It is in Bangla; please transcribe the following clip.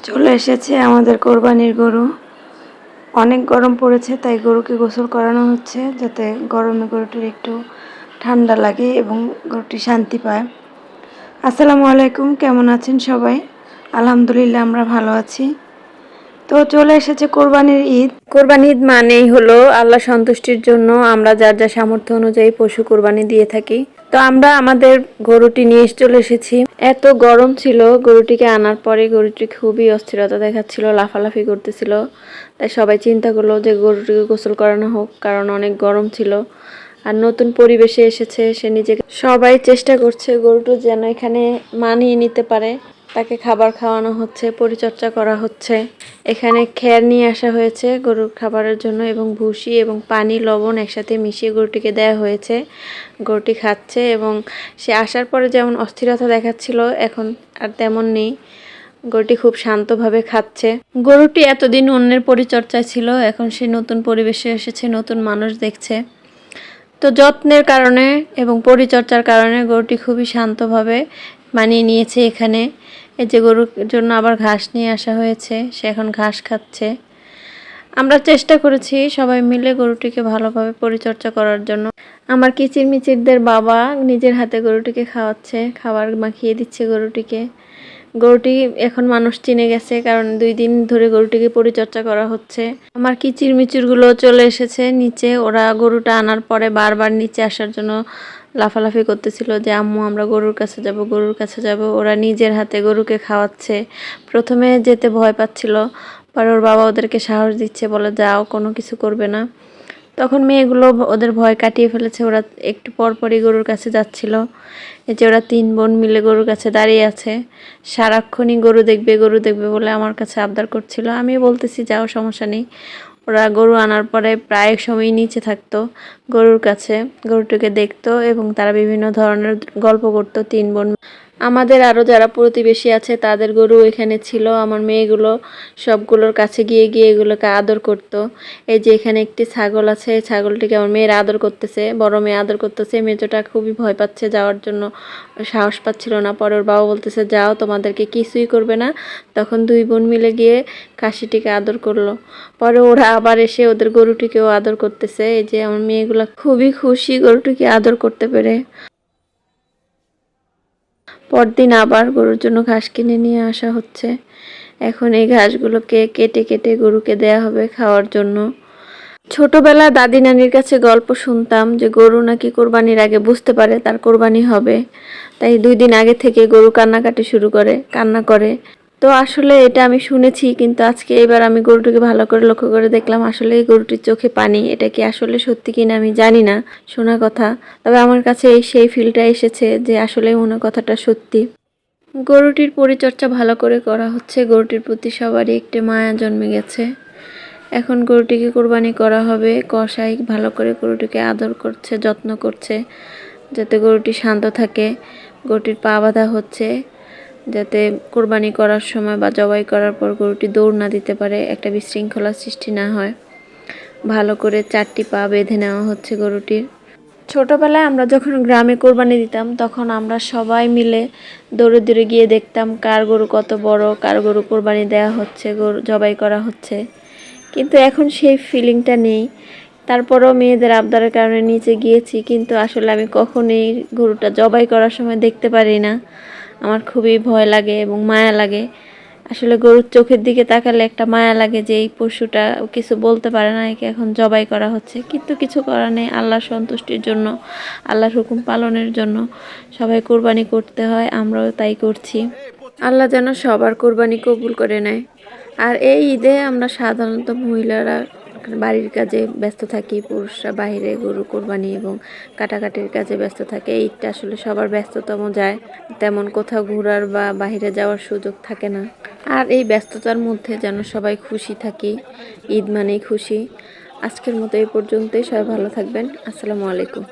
চলে এসেছে আমাদের কোরবানির গরু। অনেক গরম পড়েছে, তাই গরুকে গোসল করানো হচ্ছে যাতে গরমে গরুটির একটু ঠান্ডা লাগে এবং গরুটি শান্তি পায়। আসসালামু আলাইকুম, কেমন আছেন সবাই? আলহামদুলিল্লাহ, আমরা ভালো আছি। তো চলে এসেছে কোরবানির ঈদ। কোরবানি ঈদ মানেই হলো আল্লাহ সন্তুষ্টির জন্য আমরা যার যা সামর্থ্য অনুযায়ী পশু কোরবানি দিয়ে থাকি। তো আমরা আমাদের গরুটি নিয়ে চলে এসেছি। এত গরম ছিল, গরুটিকে আনার পরে গরুটি খুবই অস্থিরতা দেখাচ্ছিল, লাফালাফি করতেছিল। তাই সবাই চিন্তা করলো যে গরুটিকে গোসল করানো হোক, কারণ অনেক গরম ছিল আর নতুন পরিবেশে এসেছে। সে নিজেকে সবাই চেষ্টা করছে গরুটি যেন এখানে মানিয়ে নিতে পারে। তাকে খাবার খাওয়ানো হচ্ছে, পরিচর্যা করা হচ্ছে। এখানে খ্যার নিয়ে আসা হয়েছে গরুর খাবারের জন্য এবং ভুসি এবং পানি লবণ একসাথে মিশিয়ে গরুটিকে দেওয়া হয়েছে। গরুটি খাচ্ছে এবং সে আসার পরে যেমন অস্থিরতা দেখাচ্ছিল এখন আর তেমন নেই। গরুটি খুব শান্তভাবে খাচ্ছে। গরুটি এতদিন অন্যের পরিচর্যায় ছিল, এখন সে নতুন পরিবেশে এসেছে, নতুন মানুষ দেখছে। তো যত্নের কারণে এবং পরিচর্যার কারণে গরুটি খুবই শান্তভাবে মানিয়ে নিয়েছে এখানে। এই যে গরুর জন্য আবার ঘাস নিয়ে আসা হয়েছে, সে এখন ঘাস খাচ্ছে। আমরা চেষ্টা করেছি সবাই মিলে গরুটিকে ভালোভাবে পরিচর্যা করার জন্য। আমার কিচিরমিচিরদের বাবা নিজের হাতে গরুটিকে খাওয়াচ্ছে, খাবার মাখিয়ে দিচ্ছে গরুটিকে। গরুটি এখন মানুষ চিনে গেছে, কারণ 2 দিন ধরে গরুটিকে পরিচর্যা করা হচ্ছে। আমার কিচিরমিচিরগুলো চলে এসেছে নিচে। ওরা গরুটা আনার পরে বারবার নিচে আসার জন্য লাফালাফি করতেছিল যে আম্মু আমরা গরুর কাছে যাব, গরুর কাছে যাব। ওরা নিজের হাতে গরুকে খাওয়াচ্ছে। প্রথমে যেতে ভয় পাচ্ছিল, পরে ওর বাবা ওদেরকে সাহস দিচ্ছে, বলে যাও, কোনো কিছু করবে না। তখন মেয়েগুলো ওদের ভয় কাটিয়ে ফেলেছে, ওরা একটু পরপরই গরুর কাছে যাচ্ছিল। এই যে ওরা 3 বোন মিলে গরুর কাছে দাঁড়িয়ে আছে, সারাক্ষণই গরু দেখবে গরু দেখবে বলে আমার কাছে আবদার করছিল। আমি বলতেছি যাও, সমস্যা নেই। ওরা গরু আনার পরে প্রায় সময় নিচে থাকতো গরুর কাছে, গরুটিকে দেখতো এবং তারা বিভিন্ন ধরনের গল্প করতো 3 বোন। আমাদের আরও যারা প্রতিবেশী আছে তাদের গরু এখানে ছিল। আমার মেয়েগুলো সবগুলোর কাছে গিয়ে গিয়ে এগুলোকে আদর করত। এই যে এখানে একটি ছাগল আছে, এই ছাগলটিকে আমার মেয়ের আদর করতেছে, বড় মেয়ে আদর করতেছে। মেজোটা খুবই ভয় পাচ্ছে, যাওয়ার জন্য সাহস পাচ্ছিল না। পরে ওর বাবা বলতেছে যাও, তোমাদেরকে কিছুই করবে না। তখন 2 বোন মিলে গিয়ে খাসিটিকে আদর করলো। পরে ওরা আবার এসে ওদের গরুটিকেও আদর করতেছে। এই যে আমার মেয়েগুলো খুবই খুশি গরুটিকে আদর করতে পেরে। পরদিন আবার গরুর জন্য ঘাস কিনে নিয়ে আসা হচ্ছে। এখন এই ঘাসগুলোকে কেটে কেটে গরুকে দেয়া হবে খাওয়ার জন্য। ছোটবেলা দাদি নানির কাছে গল্প শুনতাম যে গরু নাকি কোরবানির আগে বুঝতে পারে তার কোরবানি হবে, তাই 2 দিন আগে থেকে গরু কান্না করে। তো আসলে এটা আমি শুনেছি, কিন্তু আজকে এবার আমি গরুটিকে ভালো করে লক্ষ্য করে দেখলাম আসলে এই গরুটির চোখে পানি। এটা কি আসলে সত্যি কিনা আমি জানি না, শোনা কথা। তবে আমার কাছে সেই ফিলটা এসেছে যে আসলে মনে কথাটা সত্যি। গরুটির পরিচর্যা ভালো করে করা হচ্ছে, গরুটির প্রতি সবারই একটি মায়া জন্মে গেছে। এখন গরুটিকে কোরবানি করা হবে। কসাই ভালো করে গরুটিকে আদর করছে, যত্ন করছে যাতে গরুটি শান্ত থাকে। গরুটির পা বাঁধা হচ্ছে যাতে কোরবানি করার সময় বা জবাই করার পর গরুটি দৌড় না দিতে পারে, একটা বিশৃঙ্খলার সৃষ্টি না হয়। ভালো করে 4টি পা বেঁধে নেওয়া হচ্ছে গরুটির। ছোটবেলায় আমরা যখন গ্রামে কোরবানি দিতাম তখন আমরা সবাই মিলে দৌড়ে দৌড়ে গিয়ে দেখতাম কার গরু কত বড়, কার গরু কোরবানি দেওয়া হচ্ছে, গরু জবাই করা হচ্ছে। কিন্তু এখন সেই ফিলিংটা নেই। তারপরেও মেয়েদের আবদারের কারণে নিচে গিয়েছি, কিন্তু আসলে আমি কখনোই গরুটা জবাই করার সময় দেখতে পারি না। আমার খুবই ভয় লাগে এবং মায়া লাগে। আসলে গরুর চোখের দিকে তাকালে একটা মায়া লাগে যে এই পশুটা কিছু বলতে পারে না, একে এখন জবাই করা হচ্ছে। কিন্তু কিছু করার নেই, আল্লাহর সন্তুষ্টির জন্য, আল্লাহর হুকুম পালনের জন্য সবাই কোরবানি করতে হয়, আমরাও তাই করছি। আল্লাহ যেন সবার কোরবানি কবুল করে নেয়। আর এই ঈদে আমরা সাধারণত মহিলারা বাড়ির কাজে ব্যস্ত থাকি, পুরুষরা বাইরে গরু কোরবানি এবং কাটাকাটির কাজে ব্যস্ত থাকে। এই ঈদটা আসলে সবার ব্যস্ততম যায়, তেমন কোথাও ঘোরার বা বাইরে যাওয়ার সুযোগ থাকে না। আর এই ব্যস্ততার মধ্যে যেন সবাই খুশি থাকি, ঈদ মানেই খুশি। আজকের মতো এই পর্যন্তই, সবাই ভালো থাকবেন। আসসালামু আলাইকুম।